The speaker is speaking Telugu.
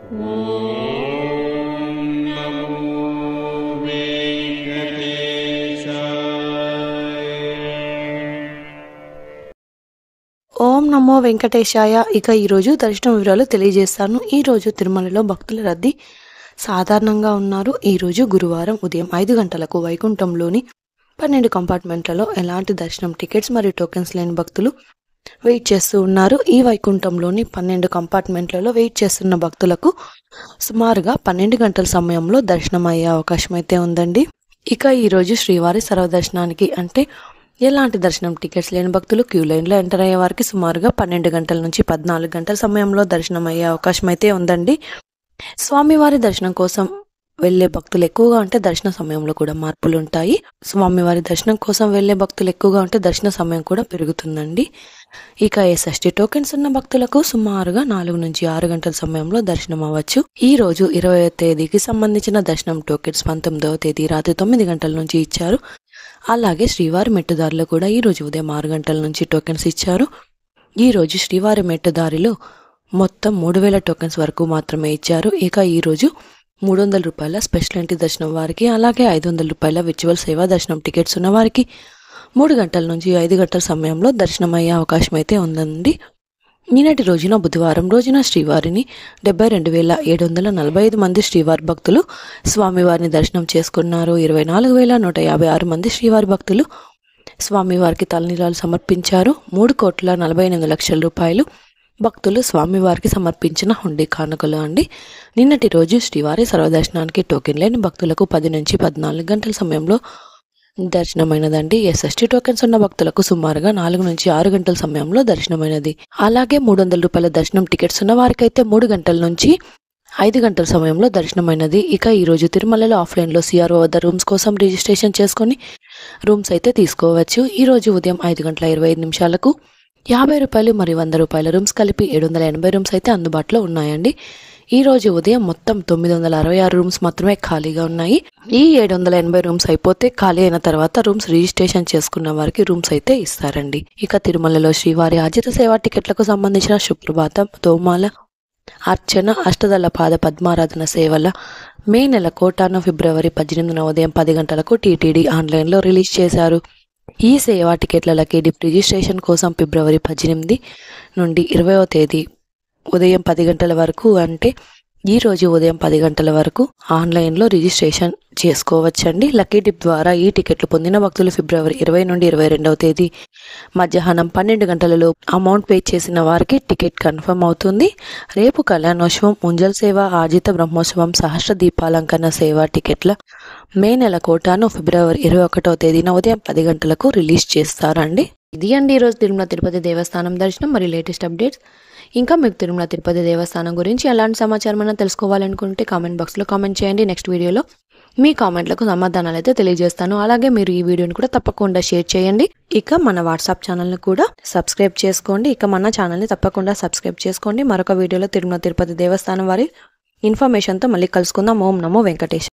ఓం నమో వెంకటేశాయ. ఇక ఈరోజు దర్శనం వివరాలు తెలియజేస్తాను. ఈరోజు తిరుమలలో భక్తుల రద్దీ సాధారణంగా ఉన్నారు. ఈరోజు గురువారం ఉదయం 5 గంటలకు వైకుంఠంలోని 12 కంపార్ట్మెంట్లలో ఎలాంటి దర్శనం టికెట్స్ మరియు టోకెన్స్ లేని భక్తులు వెయిట్ చేస్తూ ఉన్నారు. ఈ వైకుంఠంలోని 12 కంపార్ట్మెంట్లలో వెయిట్ చేస్తున్న భక్తులకు సుమారుగా 12 గంటల సమయంలో దర్శనం అయ్యే అవకాశం అయితే ఉందండి. ఇక ఈరోజు శ్రీవారి సర్వదర్శనానికి అంటే ఎలాంటి దర్శనం టికెట్స్ లేని భక్తులు క్యూ లైన్లో ఎంటర్ అయ్యే వారికి సుమారుగా 12 గంటల నుంచి 14 గంటల సమయంలో దర్శనం అయ్యే అవకాశం అయితే ఉందండి. స్వామివారి దర్శనం కోసం వెళ్లే భక్తులు ఎక్కువగా ఉంటే దర్శన సమయంలో కూడా మార్పులు ఉంటాయి. స్వామివారి దర్శనం కోసం వెళ్లే భక్తులు ఎక్కువగా ఉంటే దర్శన సమయం కూడా పెరుగుతుందండి. ఇక SST టోకెన్స్ ఉన్న భక్తులకు సుమారుగా 4 నుంచి 6 గంటల సమయంలో దర్శనం అవ్వచ్చు. ఈ రోజు 20వ తేదీకి సంబంధించిన దర్శనం టోకెన్స్ 19వ తేదీ రాత్రి 9 గంటల నుంచి ఇచ్చారు. అలాగే శ్రీవారి మెట్టుదారిలో కూడా ఈ రోజు ఉదయం 6 గంటల నుంచి టోకెన్స్ ఇచ్చారు. ఈ రోజు శ్రీవారి మెట్టుదారిలో మొత్తం 3000 టోకెన్స్ వరకు మాత్రమే ఇచ్చారు. ఇక ఈ రోజు 300 రూపాయల స్పెషల్ ఎంట్రీ దర్శనం వారికి, అలాగే 500 రూపాయల విర్చువల్ సేవా దర్శనం టికెట్స్ ఉన్న వారికి 3 గంటల నుంచి 5 గంటల సమయంలో దర్శనం అయ్యే అవకాశం అయితే ఉందండి. నిన్నటి రోజున బుధవారం రోజున శ్రీవారిని 72,745 మంది శ్రీవారి భక్తులు స్వామివారిని దర్శనం చేసుకున్నారు. 24,156 మంది శ్రీవారి భక్తులు స్వామివారికి తలనీలాలు సమర్పించారు. 3,48,00,000 రూపాయలు భక్తులు స్వామివారికి సమర్పించిన హుండీ కానుకలు అండి. నిన్నటి రోజు శ్రీవారి సర్వదర్శనానికి టోకెన్ లేని భక్తులకు 10 నుంచి 14 గంటల సమయంలో దర్శనమైనదండి. SST టోకెన్స్ ఉన్న భక్తులకు సుమారుగా 4 నుంచి 6 గంటల సమయంలో దర్శనమైనది. అలాగే 300 రూపాయల దర్శనం టికెట్స్ ఉన్న వారికైతే 3 గంటల నుంచి 5 గంటల సమయంలో దర్శనమైనది. ఇక ఈ రోజు తిరుమలలో ఆఫ్లైన్లో CRO వద్ద రూమ్స్ కోసం రిజిస్ట్రేషన్ చేసుకుని రూమ్స్ అయితే తీసుకోవచ్చు. ఈ రోజు ఉదయం 5:25 50 రూపాయలు మరియు 100 రూపాయల రూమ్స్ కలిపి 780 రూమ్స్ అయితే అందుబాటులో ఉన్నాయండి. ఈ రోజు ఉదయం మొత్తం 966 రూమ్స్ మాత్రమే ఖాళీగా ఉన్నాయి. ఈ 780 రూమ్స్ అయిపోతే ఖాళీ అయిన తర్వాత రూమ్స్ రిజిస్ట్రేషన్ చేసుకున్న వారికి రూమ్స్ అయితే ఇస్తారండి. ఇక తిరుమలలో శ్రీవారి ఆర్జిత సేవా టికెట్లకు సంబంధించిన సుప్రభాతం, తోమాల అర్చన, అష్టదళ పాద పద్మారాధన సేవల మే నెల కోటాను ఫిబ్రవరి 18న ఉదయం 10 గంటలకు TTD ఆన్లైన్లో రిలీజ్ చేశారు. ఈ సేవా టికెట్ల లకీ డిప్ రిజిస్ట్రేషన్ కోసం ఫిబ్రవరి 18 నుండి 20వ తేదీ ఉదయం 10 గంటల వరకు అంటే ఈ రోజు ఉదయం 10 గంటల వరకు ఆన్లైన్లో రిజిస్ట్రేషన్ చేసుకోవచ్చండి. లక్కీ డిప్ ద్వారా ఈ టికెట్లు పొందిన భక్తులు ఫిబ్రవరి 20 నుండి 22వ తేదీ మధ్యాహ్నం 12 గంటలలో అమౌంట్ పే చేసిన వారికి టికెట్ కన్ఫర్మ్ అవుతుంది. రేపు కళ్యాణోత్సవం, ఉంజల్ సేవ, ఆర్జిత బ్రహ్మోత్సవం, సహస్ర దీపాలంకరణ సేవ టికెట్ల మే నెల కోటాను ఫిబ్రవరి 21వ తేదీన ఉదయం 10 గంటలకు రిలీజ్ చేస్తారండి. ఇది అండి ఈరోజు తిరుమల తిరుపతి దేవస్థానం దర్శనం మరియు లేటెస్ట్ అప్డేట్స్. ఇంకా మీకు తిరుమల తిరుపతి దేవస్థానం గురించి ఎలాంటి సమాచారం అయినా తెలుసుకోవాలనుకుంటే కామెంట్ బాక్స్లో కామెంట్ చేయండి. నెక్స్ట్ వీడియోలో మీ కామెంట్లకు సమాధానాలు అయితే తెలియజేస్తాను. అలాగే మీరు ఈ వీడియోని కూడా తప్పకుండా షేర్ చేయండి. ఇక మన వాట్సాప్ ఛానల్ని కూడా సబ్స్క్రైబ్ చేసుకోండి. ఇక మన ఛానల్ని తప్పకుండా సబ్స్క్రైబ్ చేసుకోండి. మరొక వీడియోలో తిరుమల తిరుపతి దేవస్థానం వారి ఇన్ఫర్మేషన్తో మళ్ళీ కలుసుకుందాం. ఓం నమో వెంకటేశ్.